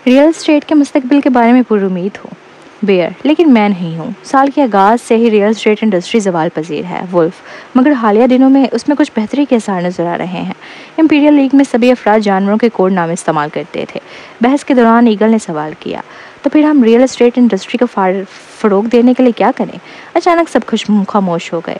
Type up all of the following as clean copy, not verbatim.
Real estate کے مستقبل کے بارے میں پر امید ہوں بیئر، لیکن میں نہیں ہوں۔ سال کے آغاز سے ہی ریئل اسٹیٹ انڈسٹری زوال پذیر ہے وولف، مگر حالیہ دنوں میں اس میں کچھ بہتری کے آثار نظر آ رہے ہیں۔ امپیریل لیگ میں سبھی افراد جانوروں کے کوڈ نام استعمال کرتے تھے۔ بحث کے دوران ایگل نے سوال کیا، تو پھر ہم ریئل اسٹیٹ انڈسٹری کو فروغ دینے کے لیے کیا کریں؟ اچانک سب خاموش ہو گئے۔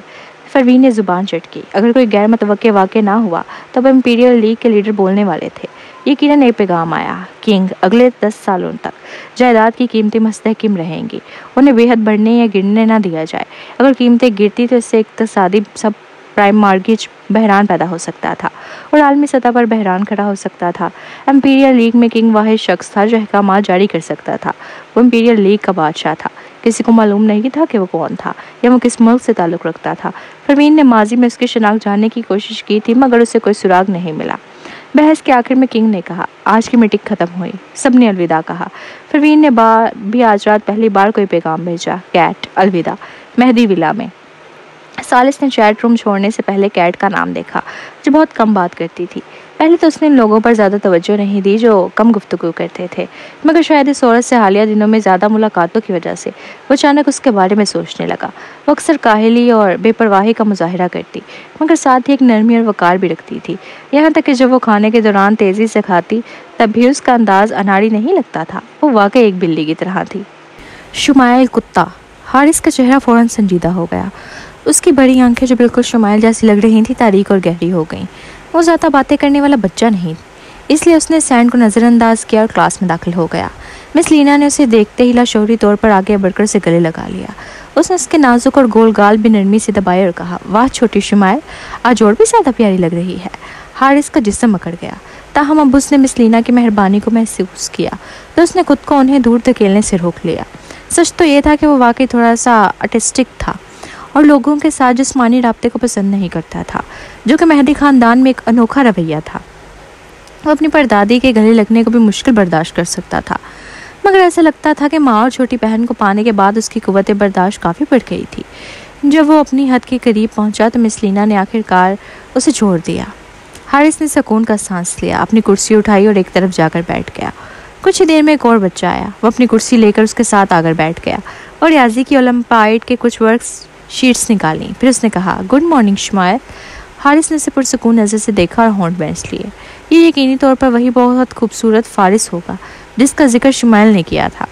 پروین نے زبان چٹکی۔ اگر کوئی غیر متوقع واقع نہ ہوا تب امپیریل لیگ کے لیڈر بولنے والے تھے۔ یقیناً ایک پیغام آیا، کنگ اگلے 10 سالوں تک جائیداد کی قیمتیں مستحکم رہیں گی، انہیں بے حد بڑھنے یا گرنے نہ دیا جائے۔ اگر قیمتیں گرتی تو اس سے اقتصادی سب پرائم مارگیج بحران پیدا ہو سکتا تھا اور عالمی سطح پر بحران کھڑا ہو سکتا تھا۔ امپیریل لیگ میں کنگ واحد شخص تھا جو احکامات جاری کر سکتا تھا۔ وہ امپیریل لیگ کا بادشاہ تھا۔ کسی کو معلوم نہیں تھا کہ وہ کون تھا یا وہ کس ملک سے تعلق رکھتا تھا۔ پروین نے ماضی میں اس کی شناخت جاننے کی کوشش کی تھی مگر اسے کوئی سراغ نہیں ملا۔ بحث کے آخر میں کنگ نے کہا، آج کی میٹنگ ختم ہوئی۔ سب نے الوداع کہا۔ پروین نے بھی آج رات پہلی بار کوئی پیغام بھیجا، کیٹ الوداع، مہدی ولا میں۔ سالس نے چیٹ روم چھوڑنے سے پہلے کیٹ کا نام دیکھا جو بہت کم بات کرتی تھی۔ پہلے تو اس نے ان لوگوں پر زیادہ توجہ نہیں دی جو کم گفتگو کرتے تھے، مگر شاید اس عورت سے حالیہ دنوں میں زیادہ ملاقاتوں کی وجہ سے وہ اچانک اس کے بارے میں سوچنے لگا۔ وہ اکثر کاہلی اور بے پرواہی کا مظاہرہ کرتی مگر ساتھ ہی ایک نرمی اور وقار بھی رکھتی تھی، یہاں تک کہ جب وہ کھانے کے دوران تیزی سے کھاتی تب بھی اس کا انداز اناڑی نہیں لگتا تھا۔ وہ واقعی ایک بلی کی طرح تھی۔ شمائل کتا۔ حارث کا چہرہ فوراً سنجیدہ ہو گیا۔ اس کی بڑی آنکھیں جو بالکل شمائل جیسی لگ رہی تھیں تاریک اور گہری ہو گئیں۔ وہ زیادہ باتیں کرنے والا بچہ نہیں، اس لیے اس نے سینڈ کو نظر انداز کیا اور کلاس میں داخل ہو گیا۔ مس لینا نے اسے دیکھتے ہی لاشعوری طور پر آگے بڑھ کر اسے گلے لگا لیا۔ اس نے اس کے نازک اور گول گال بھی نرمی سے دبائے اور کہا، واہ چھوٹی شمائل، آج اور بھی زیادہ پیاری لگ رہی ہے۔ حارث کا جسم اکڑ گیا، تاہم اب اس نے مس لینا کی مہربانی کو محسوس کیا تو اس نے خود کو انہیں دور دھکیلنے سے روک لیا۔ سچ تو یہ تھا کہ وہ واقعی تھوڑا سا آرٹسٹک تھا اور لوگوں کے ساتھ جسمانی رابطے کو پسند نہیں کرتا تھا، جو کہ مہدی خاندان میں ایک انوکھا رویہ تھا۔ وہ اپنی پردادی کے گلے لگنے کو بھی مشکل برداشت کر سکتا تھا، مگر ایسا لگتا تھا کہ ماں اور چھوٹی بہن کو پانے کے بعد اس کی قوت برداشت کافی بڑھ گئی تھی۔ جب وہ اپنی حد کے قریب پہنچا تو مس لینا نے آخر کار اسے چھوڑ دیا۔ حارث نے سکون کا سانس لیا، اپنی کرسی اٹھائی اور ایک طرف جا کر بیٹھ گیا۔ کچھ ہی دیر میں ایک اور بچہ آیا، وہ اپنی کرسی لے کر اس کے ساتھ آ کر بیٹھ گیا اور ریاضی کی اولمپائڈ کے کچھ ورکس شیٹس نکالیں۔ پھر اس نے کہا، گڈ مارننگ شمائل۔ حارث نے اسے پرسکون نظر سے دیکھا اور ہونٹ بینچ لیے۔ یہ یقینی طور پر وہی بہت خوبصورت فارس ہوگا جس کا ذکر شمائل نے کیا تھا۔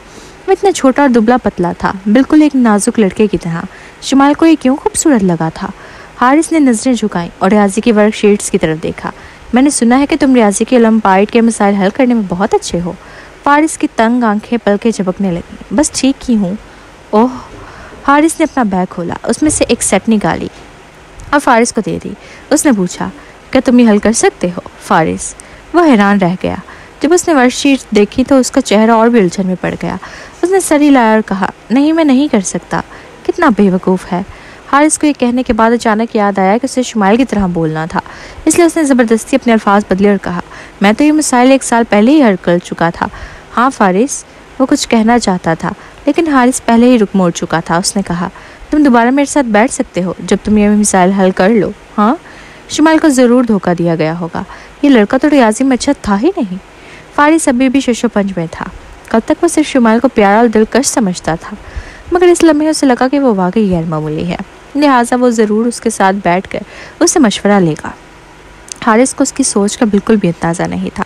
وہ اتنا چھوٹا اور دبلا پتلا تھا، بالکل ایک نازک لڑکے کی طرح۔ شمائل کو یہ کیوں خوبصورت لگا تھا؟ حارث نے نظریں جھکائیں اور ریاضی کی ورک شیٹس کی طرف دیکھا۔ میں نے سنا ہے کہ تم ریاضی کی اولمپائڈ کے مسائل حل کرنے میں بہت اچھے ہو۔ فارس کی تنگ آنکھیں پلکیں جھپکنے لگیں۔ بس ٹھیک ہی ہوں۔ اوہ! حارث نے اپنا بیگ کھولا، اس میں سے ایک سیٹ نکالی اور فارس کو دے دی۔ اس نے پوچھا، کیا تم یہ حل کر سکتے ہو فارس؟ وہ حیران رہ گیا۔ جب اس نے ورک شیٹ دیکھی تو اس کا چہرہ اور بھی الجھن میں پڑ گیا۔ اس نے سر ہلایا اور کہا، نہیں میں نہیں کر سکتا۔ کتنا بے وقوف ہے۔ حارث کو یہ کہنے کے بعد اچانک یاد آیا کہ اسے شمائل کی طرح بولنا تھا، اس لیے اس نے زبردستی اپنے الفاظ بدلے اور کہا، میں تو یہ مسائل 1 سال پہلے ہی حل کر چکا تھا۔ ہاں فارس؟ وہ کچھ کہنا چاہتا تھا لیکن حارث پہلے ہی رک موڑ چکا تھا۔ اس نے کہا، تم دوبارہ میرے ساتھ بیٹھ سکتے ہو جب تم یہ مسائل حل کر لو۔ ہاں؟ شمائل کو ضرور دھوکہ دیا گیا ہوگا، یہ لڑکا تو ریاضی میں اچھا تھا ہی نہیں۔ فارس ابھی بھی شش و پنج میں تھا۔ کل تک وہ صرف شمائل کو پیارا اور دلکش سمجھتا تھا، مگر اس لمحے اسے لگا کہ وہ واقعی غیر معمولی ہے، لہٰذا وہ ضرور اس کے ساتھ بیٹھ کر اس سے مشورہ لے گا۔ حارث کو اس کی سوچ کا بالکل بھی اندازہ نہیں تھا۔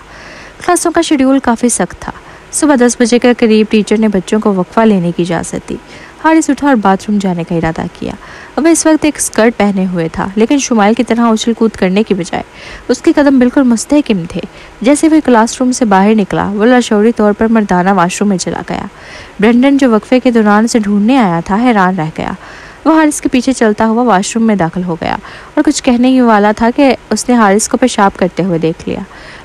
کلاسوں کا شیڈول کافی سخت تھا۔ صبح 10 بجے کے قریب ٹیچر نے بچوں کو وقفہ لینے کی اجازت دی۔ حارث اٹھا اور باتھ روم جانے کا ارادہ کیا۔ اب اس وقت ایک اسکرٹ پہنے ہوئے تھا، لیکن شمائل کی طرح اچھل کود کرنے کی بجائے اس کے قدم بالکل مستحکم تھے۔ جیسے وہ کلاس روم سے باہر نکلا، وہ لاشعوری طور پر مردانہ واش روم میں چلا گیا۔ برینڈن جو وقفے کے دوران اسے ڈھونڈنے آیا تھا حیران رہ گیا۔ وہ حارث کے پیچھے چلتا ہوا واش روم میں داخل ہو گیا اور کچھ کہنے ہی والا تھا کہ اس نے حارث کو پیشاب کرتے ہوئے دیکھ لیا۔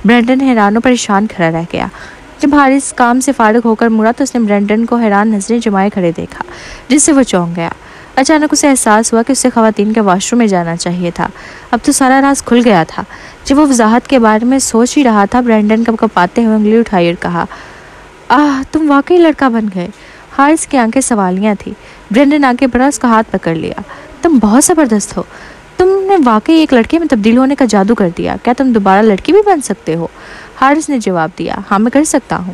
برینڈن حیران و پریشان کھڑا رہ گیا۔ جب حارث کام سے فارغ ہو کر مڑا تو اس نے برینڈن کو حیران نظریں جمائے کھڑے دیکھا، جس سے وہ چونک گیا۔ اچانک اسے احساس ہوا کہ اسے خواتین کے واش روم میں جانا چاہیے تھا۔ اب تو سارا راز کھل گیا تھا۔ جب وہ وضاحت کے بارے میں سوچ ہی رہا تھا، برینڈن کب کپاتے ہوئے انگلی اٹھائی اور کہا، تم واقعی لڑکا بن گئے۔ حارث کی آنکھیں سوالیاں تھی۔ برینڈن آگے بڑھا، اس کا ہاتھ پکڑ لیا۔ تم بہت زبردست ہو، تم نے واقعی ایک لڑکے میں تبدیل ہونے کا جادو کر دیا۔ کیا تم دوبارہ لڑکی بھی بن سکتے ہو؟ حارث نے جواب دیا، ہاں میں کر سکتا ہوں۔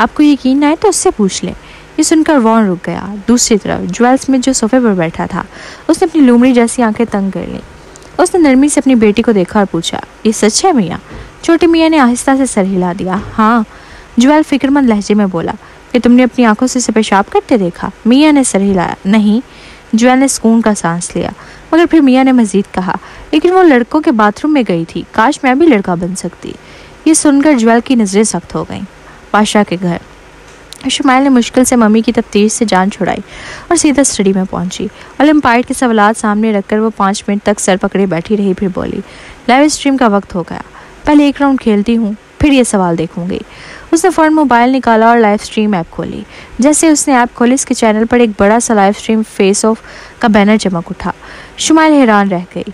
آپ کو یقین نہ آئے تو اس سے پوچھ لیں۔ یہ سن کر وان رک گیا۔ دوسری طرف جویل اسمتھ جو صوفے پر بیٹھا تھا، اس نے اپنی لومڑی جیسی آنکھیں تنگ کر لیں۔ اس نے نرمی سے اپنی بیٹی کو دیکھا اور پوچھا، یہ سچ ہے میاں؟ چھوٹے میاں نے آہستہ سے سر ہلا دیا۔ ہاں، جویل فکر مند لہجے میں بولا۔ کہ تم نے اپنی آنکھوں سے اسے پیشاب کرتے دیکھا؟ میاں نے سر ہلایا۔ نہیں۔ جویل نے سکون کا سانس لیا، مگر پھر میاں نے مزید کہا، لیکن وہ لڑکوں کے باتھ روم میں گئی تھی، کاش میں بھی لڑکا بن سکتی۔ یہ سن کر جویل کی نظریں سخت ہو گئیں۔ بادشاہ کے گھر۔ شمائل نے مشکل سے ممی کی تفتیش سے جان چھڑائی اور سیدھا اسٹڈی میں پہنچی۔ اولمپائڈ کے سوالات سامنے رکھ کر وہ 5 منٹ تک سر پکڑے بیٹھی رہی، پھر بولی، لائیو اسٹریم کا وقت ہو گیا، پہلے ایک راؤنڈ کھیلتی ہوں، پھر یہ سوال دیکھوں گی۔ اس نے فوراً موبائل نکالا اور لائیو اسٹریم ایپ کھولی۔ جیسے اس نے ایپ کھولی، اس کے چینل پر ایک بڑا سا لائیو اسٹریم فیس آف کا بینر چمک اٹھا۔ شمائل حیران رہ گئی،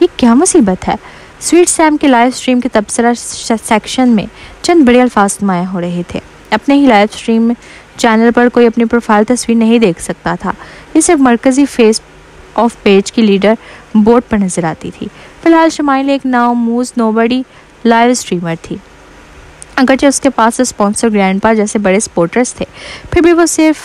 یہ کیا مصیبت ہے؟ سویٹ سیم کے لائیو اسٹریم کے تبصرہ سیکشن میں چند بڑے الفاظ نمایاں ہو رہے تھے۔ اپنے ہی لائیو اسٹریم چینل پر کوئی اپنی پروفائل تصویر نہیں دیکھ سکتا تھا، یہ صرف مرکزی فیس آف پیج کی لیڈر بورڈ پر نظر آتی تھی۔ فی الحال شمائل ایک ناموز نوبڑی لائیو اسٹریمر تھی۔ اگرچہ اس کے پاس اسپانسر گرینڈ پا جیسے بڑے سپورٹرز تھے، پھر بھی وہ صرف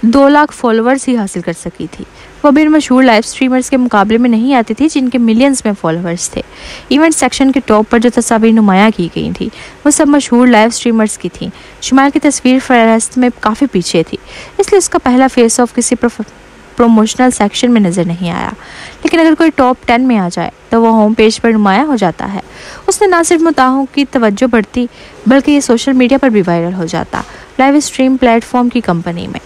2 لاکھ فالوورز ہی حاصل کر سکی تھی۔ وہ بھی مشہور لائیو اسٹریمرز کے مقابلے میں نہیں آتی تھی جن کے ملینز میں فالوورز تھے۔ ایونٹ سیکشن کے ٹاپ پر جو تصاویر نمایاں کی گئی تھیں وہ سب مشہور لائیو اسٹریمرز کی تھیں۔ شمائل کی تصویر فہرست میں کافی پیچھے تھی، اس لیے اس کا پہلا فیس آف کسی پروموشنل سیکشن میں نظر نہیں آیا، لیکن اگر کوئی ٹاپ 10 میں آ جائے تو وہ ہوم پیج پر نمایاں ہو جاتا ہے۔ اس نے نہ صرف مداحوں کی توجہ بڑھتی بلکہ یہ سوشل میڈیا پر بھی وائرل ہو جاتا۔ لائیو اسٹریم پلیٹ فارم کی کمپنی میں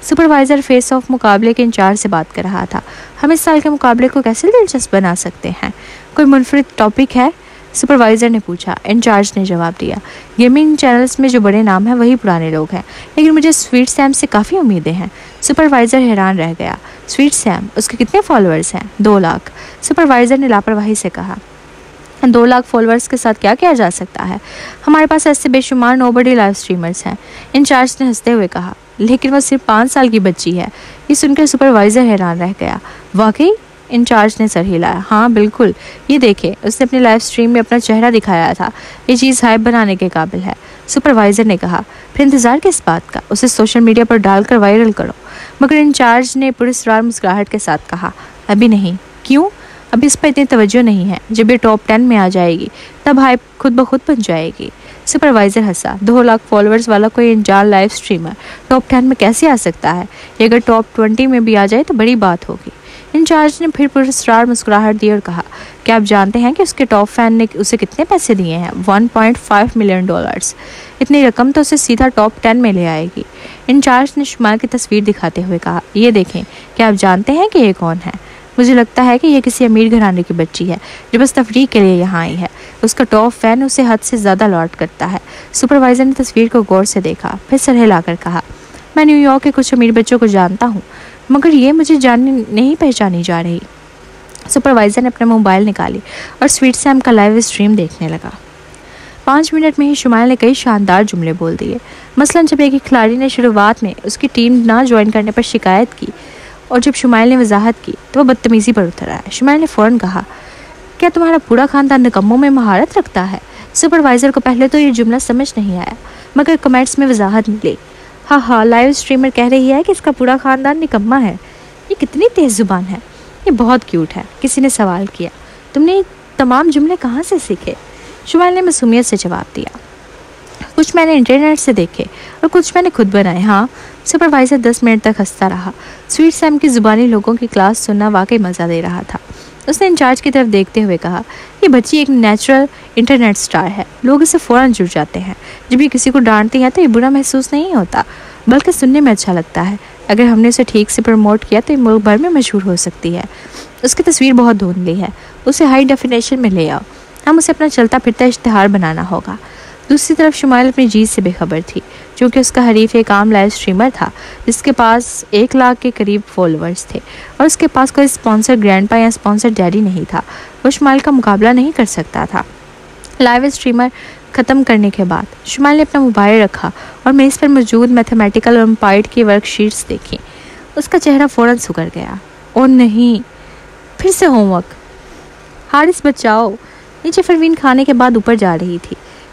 سپروائزر فیس آف مقابلے کے انچارج سے بات کر رہا تھا۔ ہم اس سال کے مقابلے کو کیسے دلچسپ بنا سکتے ہیں؟ کوئی منفرد ٹاپک ہے؟ سپروائزر نے پوچھا۔ انچارج نے جواب دیا، گیمنگ چینلز میں جو بڑے نام ہیں وہی پرانے لوگ ہیں، لیکن مجھے سویٹ سیم سے کافی امیدیں ہیں۔ سپروائزر حیران رہ گیا۔ سویٹ سیم، اس کے کتنے فالوورز ہیں؟ 2 لاکھ۔ سپروائزر نے لاپرواہی سے کہا، 2 لاکھ فالوورز کے ساتھ کیا کیا جا سکتا ہے؟ ہمارے پاس ایسے بے شمار نوبڑی لائیو اسٹریمرز ہیں۔ انچارج نے ہنستے ہوئے کہا، لیکن وہ صرف 5 سال کی بچی ہے۔ یہ سن کر سپروائزر حیران رہ گیا۔ واقعی؟ انچارج نے سر ہلایا۔ ہاں بالکل، یہ دیکھیں، اس نے اپنے لائیو اسٹریم میں اپنا چہرہ دکھایا تھا، یہ چیز ہائپ بنانے کے قابل ہے۔ سپروائزر نے کہا، پھر انتظار کس بات کا؟ اسے سوشل میڈیا پر ڈال کر وائرل کرو۔ مگر انچارج نے پراسرار مسکراہٹ کے ساتھ کہا، ابھی نہیں۔ کیوں؟ ابھی اس پر اتنی توجہ نہیں ہے، جب یہ ٹاپ 10 میں آ جائے گی تب ہائپ خود بخود بن جائے گی۔ سپروائزر ہنسا۔ 2 لاکھ فالوورز والا کوئی انجان لائیو اسٹریمر ٹاپ 10 میں کیسے آ سکتا ہے؟ یہ اگر ٹاپ 20 میں بھی آ جائے تو بڑی بات ہوگی۔ انچارج نے پھر پراسرار مسکراہٹ دی اور کہا، کیا آپ جانتے ہیں کہ اس کے ٹاپ فین نے اسے کتنے پیسے دیے ہیں؟ $1.5 ملین۔ اتنی رقم تو اسے سیدھا ٹاپ 10 میں لے آئے گی۔ انچارج نے شمائل کی تصویر دکھاتے ہوئے کہا، یہ دیکھیں، کیا آپ جانتے ہیں کہ یہ کون ہے؟ مجھے لگتا ہے کہ یہ کسی امیر گھرانے کی بچی ہے جو بس تفریح کے لیے یہاں آئی ہے۔ اس کا ٹاپ فین اسے حد سے زیادہ لاڈ کرتا ہے۔ سپروائزر نے تصویر کو غور سے دیکھا، پھر سر ہلا کر کہا، میں نیو یارک کے کچھ امیر بچوں کو جانتا ہوں، مگر یہ مجھے نہیں پہچانی جا رہی۔ سپروائزر نے اپنا موبائل نکالی اور سویٹ سیم کا لائیو اسٹریم دیکھنے لگا۔ 5 منٹ میں ہی شمائل نے کئی شاندار جملے بول دیے۔ مثلاً جب ایک کھلاڑی نے شروعات میں اس کی ٹیم نہ جوائن کرنے پر شکایت کی اور جب شمائل نے وضاحت کی تو وہ بدتمیزی پر اتر آیا۔ شمائل نے فوراً کہا، کیا تمہارا پورا خاندان نکموں میں مہارت رکھتا ہے؟ سپروائزر کو پہلے تو یہ جملہ سمجھ نہیں آیا، مگر کمنٹس میں وضاحت ملی۔ ہاں، لائیو اسٹریمر کہہ رہی ہے کہ اس کا پورا خاندان نکما ہے۔ یہ کتنی تیز زبان ہے، یہ بہت کیوٹ ہے، کسی نے سوال کیا۔ تم نے یہ تمام جملے کہاں سے سیکھے؟ شمائل نے معصومیت سے جواب دیا، کچھ میں نے انٹرنیٹ سے دیکھے اور کچھ میں نے خود بنائے۔ ہاں، سپروائزر 10 منٹ تک ہنستا رہا۔ سویٹ سیم کی زبانی لوگوں کی کلاس سننا واقعی مزہ دے رہا تھا۔ اس نے انچارج کی طرف دیکھتے ہوئے کہا، یہ بچی ایک نیچرل انٹرنیٹ سٹار ہے، لوگ اسے فوراً جڑ جاتے ہیں۔ جب یہ کسی کو ڈانٹتی ہے تو یہ برا محسوس نہیں ہوتا، بلکہ سننے میں اچھا لگتا ہے۔ اگر ہم نے اسے ٹھیک سے پروموٹ کیا تو یہ ملک بھر میں مشہور ہو سکتی ہے۔ اس کی تصویر بہت دھندلی ہے، اسے ہائی ڈیفینیشن میں لے آؤ، ہم اسے اپنا چلتا پھرتا اشتہار بنانا ہوگا۔ دوسری طرف شمائل اپنی جیت سے بے خبر تھی، چونکہ اس کا حریف ایک عام لائیو اسٹریمر تھا جس کے پاس 1 لاکھ کے قریب فالوورز تھے، اور اس کے پاس کوئی اسپانسر گرینڈ پا یا اسپانسر ڈیڈی نہیں تھا۔ وہ شمائل کا مقابلہ نہیں کر سکتا تھا۔ لائیو اسٹریمر ختم کرنے کے بعد شمائل نے اپنا موبائل رکھا اور میز پر موجود میتھمیٹیکل اولمپائڈ کی ورک شیٹس دیکھی۔ اس کا چہرہ فوراً سکڑ گیا۔ او نہیں، پھر سے ہوم ورک۔ حارث بچاؤ۔ نیچے پروین کھانے کے بعد اوپر جا رہی تھی۔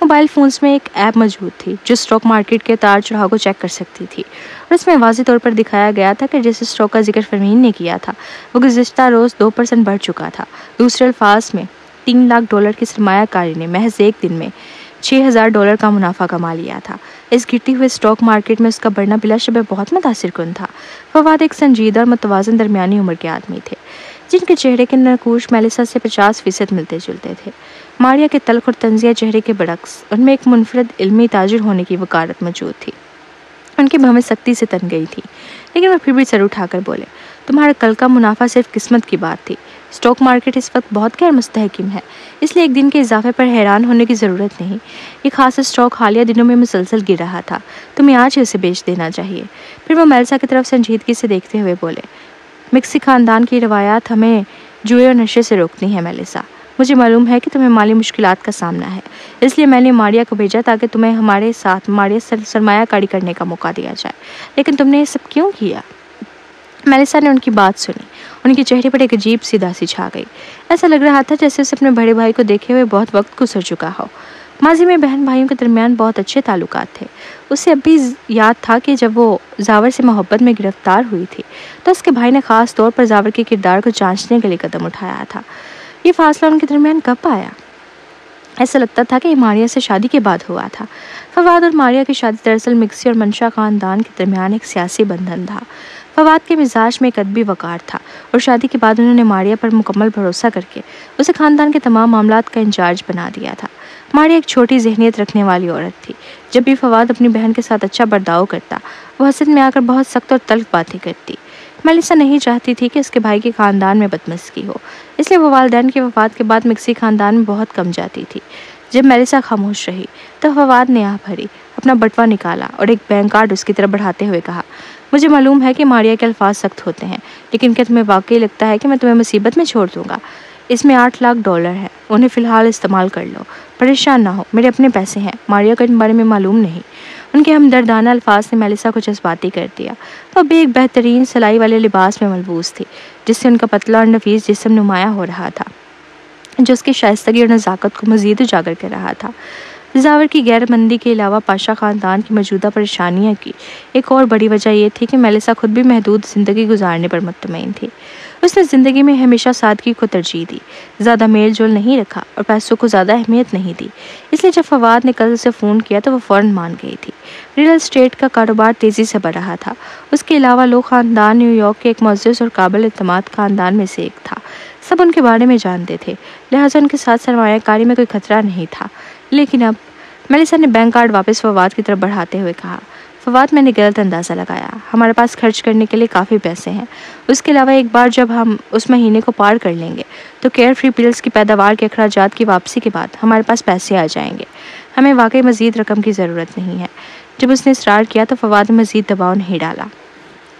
موبائل فونز میں ایک ایپ موجود تھی جو اسٹاک مارکیٹ کے اتار چڑھاؤ کو چیک کر سکتی تھی، اور اس میں واضح طور پر دکھایا گیا تھا کہ جس اسٹاک کا ذکر فرمین نے کیا تھا وہ گزشتہ روز 2% بڑھ چکا تھا۔ دوسرے الفاظ میں $3 لاکھ کی سرمایہ کاری نے محض ایک دن میں $6,000 کا منافع کما لیا تھا۔ اس گرتی ہوئے اسٹاک مارکیٹ میں اس کا بڑھنا بلا شبہ بہت متاثر کن تھا۔ فواد ایک سنجیدہ اور متوازن درمیانی عمر کے آدمی تھے جن کے چہرے کے نقوش میلیسا سے 50% ملتے جلتے تھے۔ ماریا کے تلخ اور طنزیہ چہرے کے برعکس ان میں ایک منفرد علمی تاجر ہونے کی وقارت موجود تھی۔ ان کی بھویں سختی سے تن گئی تھی، لیکن وہ پھر بھی سر اٹھا کر بولے، تمہارا کل کا منافع صرف قسمت کی بات تھی۔ اسٹاک مارکیٹ اس وقت بہت غیر مستحکم ہے، اس لیے ایک دن کے اضافے پر حیران ہونے کی ضرورت نہیں۔ یہ خاص اسٹاک حالیہ دنوں میں مسلسل گر رہا تھا، تمہیں آج ہی اسے بیچ دینا چاہیے۔ پھر وہ میلسا کی طرف سنجیدگی سے دیکھتے ہوئے بولے، مکسی خاندان کی روایات ہمیں جوئے اور نشے سے روکتی ہیں میلیسا۔ مجھے معلوم ہے کہ تمہیں مالی مشکلات کا سامنا ہے، اس لیے میں نے ماریا کو بھیجا تاکہ تمہیں ہمارے ساتھ سرمایہ کاری کرنے کا موقع دیا جائے، لیکن تم نے یہ سب کیوں کیا؟ میلیسا نے ان کی بات سنی، ان کے چہرے پر ایک عجیب سی اداسی چھا گئی۔ ایسا لگ رہا تھا جیسے اسے اپنے بڑے بھائی کو دیکھے ہوئے بہت وقت گزر چکا ہو۔ ماضی میں بہن بھائیوں کے درمیان بہت اچھے تعلقات تھے۔ اسے اب بھی یاد تھا کہ جب وہ زاور سے محبت میں گرفتار ہوئی تھی تو اس کے بھائی نے خاص طور پر زاور کے کردار کو جانچنے کے لیے قدم اٹھایا تھا۔ یہ فاصلہ ان کے درمیان کب آیا؟ ایسا لگتا تھا کہ یہ ماریا سے شادی کے بعد ہوا تھا۔ فواد اور ماریا کی شادی دراصل مکسی اور منشا خاندان کے درمیان ایک سیاسی بندھن تھا۔ فواد کے مزاج میں ایک ادبی وقار تھا اور شادی کے بعد انہوں نے ماریا پر مکمل بھروسہ کر کے اسے خاندان کے تمام معاملات کا انچارج بنا دیا تھا۔ ماریا ایک چھوٹی ذہنیت رکھنے والی عورت تھی۔ جب بھی فواد اپنی بہن کے ساتھ اچھا برتاؤ کرتا، وہ حسد میں آ کر بہت سخت اور تلخ باتیں کرتی۔ میلیسا نہیں چاہتی تھی کہ اس کے بھائی کے خاندان میں بدمزگی ہو، اس لیے وہ والدین کی وفات کے بعد مکسی خاندان میں بہت کم جاتی تھی۔ جب میلیسا خاموش رہی تو فواد نے آہ بھری، اپنا بٹوا نکالا اور ایک بینک کارڈ اس کی طرف بڑھاتے ہوئے کہا، مجھے معلوم ہے کہ ماریا کے الفاظ سخت ہوتے ہیں، لیکن کیا تمہیں واقعی لگتا ہے کہ میں تمہیں مصیبت میں چھوڑ دوں گا؟ اس میں $8 لاکھ ہے، انہیں فی الحال استعمال کر لو۔ پریشان نہ ہو، میرے اپنے پیسے ہیں، ماریا کو ان بارے میں معلوم نہیں۔ ان کے ہمدردانہ الفاظ نے میلیسا کو جذباتی کر دیا۔ وہ بھی ایک بہترین سلائی والے لباس میں ملبوس تھی جس سے ان کا پتلا اور نفیس جسم نمایاں ہو رہا تھا، جو اس کی شائستگی اور نزاکت کو مزید اجاگر کر رہا تھا۔ زاور کی غیر مندی کے علاوہ پاشا خاندان کی موجودہ پریشانیاں کی ایک اور بڑی وجہ یہ تھی کہ میلیسا خود بھی محدود زندگی گزارنے پر مطمئن تھی۔ اس نے زندگی میں ہمیشہ سادگی کو ترجیح دی، زیادہ میل جول نہیں رکھا اور پیسوں کو زیادہ اہمیت نہیں دی۔ اس لیے جب فواد نے کل اسے فون کیا تو وہ فوراً مان گئی تھی۔ ریئل اسٹیٹ کا کاروبار تیزی سے بڑھ رہا تھا۔ اس کے علاوہ لو خاندان نیو یارک کے ایک معزز اور قابل اعتماد خاندان میں سے ایک تھا۔ سب ان کے بارے میں جانتے تھے، لہٰذا ان کے ساتھ سرمایہ کاری میں کوئی خطرہ نہیں تھا۔ لیکن اب میلیسا نے بینک کارڈ واپس فواد کی طرف بڑھاتے ہوئے کہا، فواد میں نے غلط اندازہ لگایا، ہمارے پاس خرچ کرنے کے لیے کافی پیسے ہیں۔ اس کے علاوہ ایک بار جب ہم اس مہینے کو پار کر لیں گے تو کیئر فری پلز کی پیداوار کے اخراجات کی واپسی کے بعد ہمارے پاس پیسے آ جائیں گے۔ ہمیں واقعی مزید رقم کی ضرورت نہیں ہے۔ جب اس نے اصرار کیا تو فواد نے مزید دباؤ نہیں ڈالا۔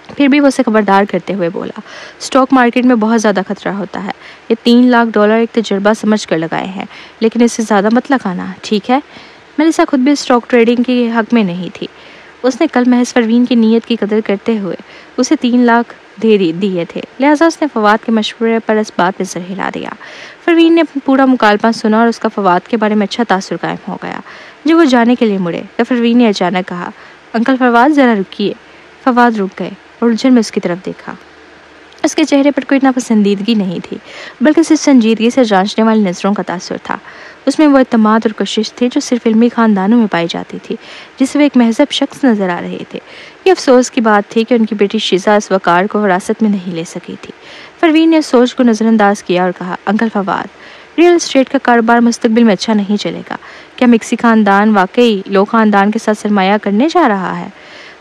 پھر بھی وہ اسے خبردار کرتے ہوئے بولا، اسٹاک مارکیٹ میں بہت زیادہ خطرہ ہوتا ہے۔ یہ $3 لاکھ ایک تجربہ سمجھ کر لگائے ہیں، لیکن اس سے زیادہ مت لگانا، ٹھیک ہے؟ میلیسا خود بھی اسٹاک ٹریڈنگ کے حق میں نہیں تھی۔ اس نے کل محض پروین کی نیت کی قدر کرتے ہوئے اسے 3 لاکھ دیے تھے، لہٰذا اس نے فواد کے مشورے پر اس بات میں سر ہلا دیا۔ پروین نے اپنا پورا مکالمہ سنا اور اس کا فواد کے بارے میں اچھا تاثر قائم ہو گیا۔ جب وہ جانے کے لیے مڑے تو پروین نے اچانک کہا، انکل فواد ذرا رکیے۔ فواد رک گئے اور الجھن میں اس کی طرف دیکھا۔ اس کے چہرے پر کوئی ناپسندیدگی نہیں تھی، بلکہ صرف سنجیدگی سے جانچنے والی نظروں کا تاثر تھا۔ اس میں وہ اعتماد اور کوشش تھی جو صرف علمی خاندانوں میں پائی جاتی تھی، جس سے وہ ایک مہذب شخص نظر آ رہے تھے۔ یہ افسوس کی بات تھی کہ ان کی بیٹی شیزا اس وقار کو وراثت میں نہیں لے سکی تھی۔ پروین نے سوچ کو نظر انداز کیا اور کہا، انکل فواد، ریئل اسٹیٹ کا کاروبار مستقبل میں اچھا نہیں چلے گا۔ کیا مکسی خاندان واقعی لو خاندان کے ساتھ سرمایہ کرنے جا رہا ہے؟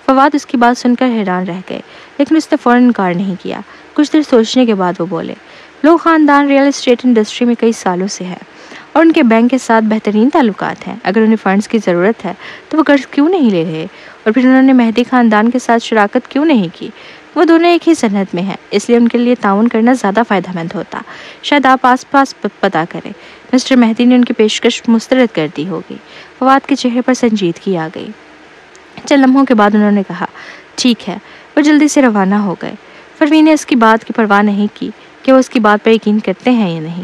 فواد اس کی بات سن کر حیران رہ گئے، لیکن اس نے فوراً انکار نہیں کیا۔ کچھ دیر سوچنے کے بعد وہ بولے، لو خاندان ریئل اسٹیٹ انڈسٹری میں کئی سالوں سے ہے اور ان کے بینک کے ساتھ بہترین تعلقات ہیں۔ اگر انہیں فنڈز کی ضرورت ہے تو وہ قرض کیوں نہیں لے رہے؟ اور پھر انہوں نے مہدی خاندان کے ساتھ شراکت کیوں نہیں کی؟ وہ دونوں ایک ہی صنعت میں ہیں، اس لیے ان کے لیے تعاون کرنا زیادہ فائدہ مند ہوتا۔ شاید آپ آس پاس پتہ کریں۔ مسٹر مہدی نے ان کی پیشکش مسترد کر دی ہوگی۔ فواد کے چہرے پر سنجیدگی آ گئی۔ چند لمحوں کے بعد انہوں نے کہا، ٹھیک ہے۔ وہ جلدی سے روانہ ہو گئے۔ پروین نے اس کی بات کی پرواہ نہیں کی کہ وہ اس کی بات پر یقین کرتے ہیں یا نہیں۔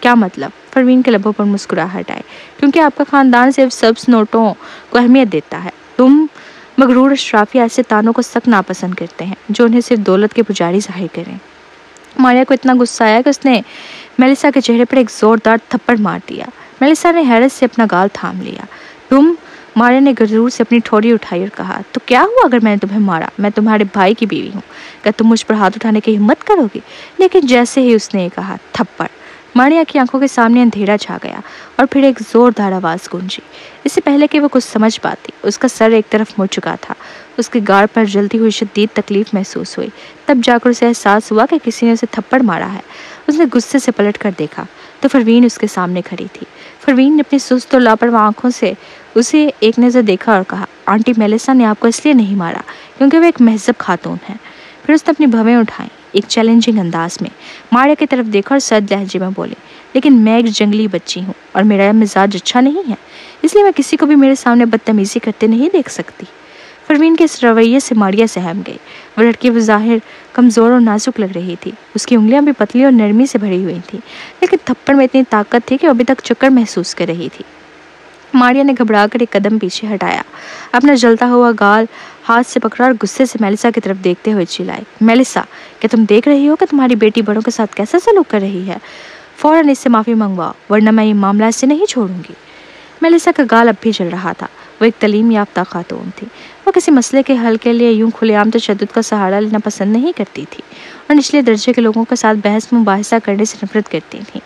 کیا مطلب؟ پروین کے لبوں پر مسکراہٹ آئی۔ کیونکہ آپ کا خاندان صرف سبز نوٹوں کو اہمیت دیتا ہے۔ تم مغرور اشرافی ایسے تانوں کو سخت ناپسند کرتے ہیں جو انہیں صرف دولت کے پجاری ظاہر کریں۔ ماریا کو اتنا غصہ آیا کہ اس نے میلیسا کے چہرے پر ایک زوردار تھپڑ مار دیا۔ میلیسا نے حیرت سے اپنا گال تھام لیا۔ تم؟ ماریا نے غرور سے اپنی ٹھوڑی اٹھائی اور کہا، تو کیا ہوا اگر میں نے تمہیں مارا؟ میں تمہارے بھائی کی بیوی ہوں، کیا تم مجھ پر ہاتھ اٹھانے کی ہمت کرو گی؟ لیکن جیسے ہی اس نے یہ کہا، تھپڑ! ماریا کی آنکھوں کے سامنے اندھیرا چھا گیا اور پھر ایک زوردار آواز گونجی۔ اس سے پہلے کہ وہ کچھ سمجھ پاتی، اس کا سر ایک طرف مڑ چکا تھا۔ اس کے گال پر جلتی ہوئی شدید تکلیف محسوس ہوئی۔ تب جا کر اسے احساس ہوا کہ کسی نے اسے تھپڑ مارا ہے۔ اس نے غصے سے پلٹ کر دیکھا تو پروین اس کے سامنے کھڑی تھی۔ پروین نے اپنی سست اور لاپرواہ آنکھوں سے اسے ایک نظر دیکھا اور کہا، آنٹی میلیسا نے آپ کو اس لیے نہیں مارا کیونکہ وہ ایک مہذب خاتون ہے۔ پھر اس نے اپنی بھویں اٹھائیں، ایک چیلنجنگ انداز میں ماریا کی طرف دیکھا اور سرد لہجے میں بولی، لیکن میں ایک جنگلی بچی ہوں اور میرا مزاج اچھا نہیں ہے، اس لیے میں کسی کو بھی میرے سامنے بدتمیزی کرتے نہیں دیکھ سکتی۔ پروین کے اس رویے سے ماریا سہم گئی۔ وہ لڑکی بظاہر کمزور اور نازک لگ رہی تھی۔ اس کی انگلیاں بھی پتلی اور نرمی سے بھری ہوئی تھیں، لیکن تھپڑ میں اتنی طاقت تھی کہ وہ ابھی تک چکر محسوس کر رہی تھی۔ ماریا نے گھبرا کر ایک قدم پیچھے ہٹایا، اپنا جلتا ہوا گال ہاتھ سے پکڑا اور غصے سے میلیسا کی طرف دیکھتے ہوئے چلائی، میلیسا، کیا تم دیکھ رہی ہو کہ تمہاری بیٹی بڑوں کے ساتھ کیسا سلوک کر رہی ہے؟ فوراً اس سے معافی منگواؤ ورنہ میں یہ معاملہ اس سے نہیں چھوڑوں گی۔ میلیسا کا گال اب بھی جل رہا تھا۔ وہ ایک تعلیم یافتہ خاتون تھی۔ وہ کسی مسئلے کے حل کے لیے یوں کھلے عام تشدد کا سہارا لینا پسند نہیں کرتی تھی اور نچلے درجے کے لوگوں کے ساتھ بحث مباحثہ کرنے سے نفرت کرتی تھیں۔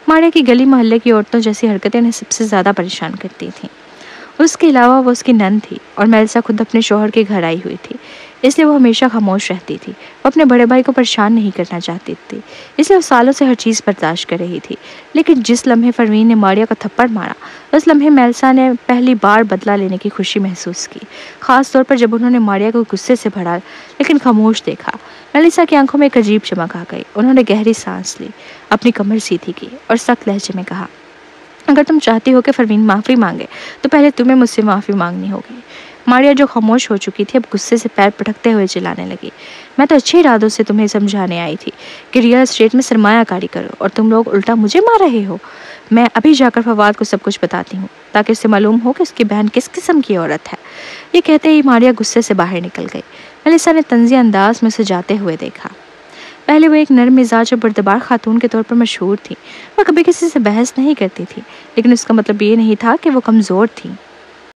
ماریا کی گلی محلے کی عورتوں جیسی حرکتیں انہیں سب سے زیادہ پریشان کرتی تھیں۔ اس کے علاوہ وہ اس کی نند تھی اور میلیسا خود اپنے شوہر کے گھر آئی ہوئی تھی، اس لیے وہ ہمیشہ خاموش رہتی تھی۔ وہ اپنے بڑے بھائی کو پریشان نہیں کرنا چاہتی تھی، اس لیے وہ سالوں سے ہر چیز برداشت کر رہی تھی۔ لیکن جس لمحے پروین نے ماریا کو تھپڑ مارا، اس لمحے میلیسا نے پہلی بار بدلہ لینے کی خوشی محسوس کی، خاص طور پر جب انہوں نے ماریا کو غصے سے بھرا لیکن خاموش دیکھا۔ میلیسا کی آنکھوں میں ایک عجیب چمک آ گئی۔ انہوں نے گہری سانس لی، اپنی کمر سیدھی کی اور سخت لہجے میں کہا، اگر تم چاہتی ہو کہ پروین معافی مانگے تو پہلے تمہیں مجھ سے معافی مانگنی ہوگی۔ ماریا جو خاموش ہو چکی تھی اب غصے سے پیر پٹکتے ہوئے چلانے لگی، میں تو اچھے ارادوں سے تمہیں سمجھانے آئی تھی کہ ریئل اسٹیٹ میں سرمایہ کاری کرو اور تم لوگ الٹا مجھے مار رہے ہو۔ میں ابھی جا کر فواد کو سب کچھ بتاتی ہوں تاکہ اسے معلوم ہو کہ اس کی بہن کس قسم کی عورت ہے۔ یہ کہتے ہی ماریا غصے سے باہر نکل گئی۔ میلیسا نے طنزیہ انداز میں اسے جاتے ہوئے دیکھا۔ پہلے وہ ایک نرم مزاج اور بردبار خاتون کے طور پر مشہور تھی۔ وہ کبھی کسی سے بحث نہیں کرتی تھی، لیکن اس کا مطلب یہ نہیں تھا کہ وہ کمزور تھی۔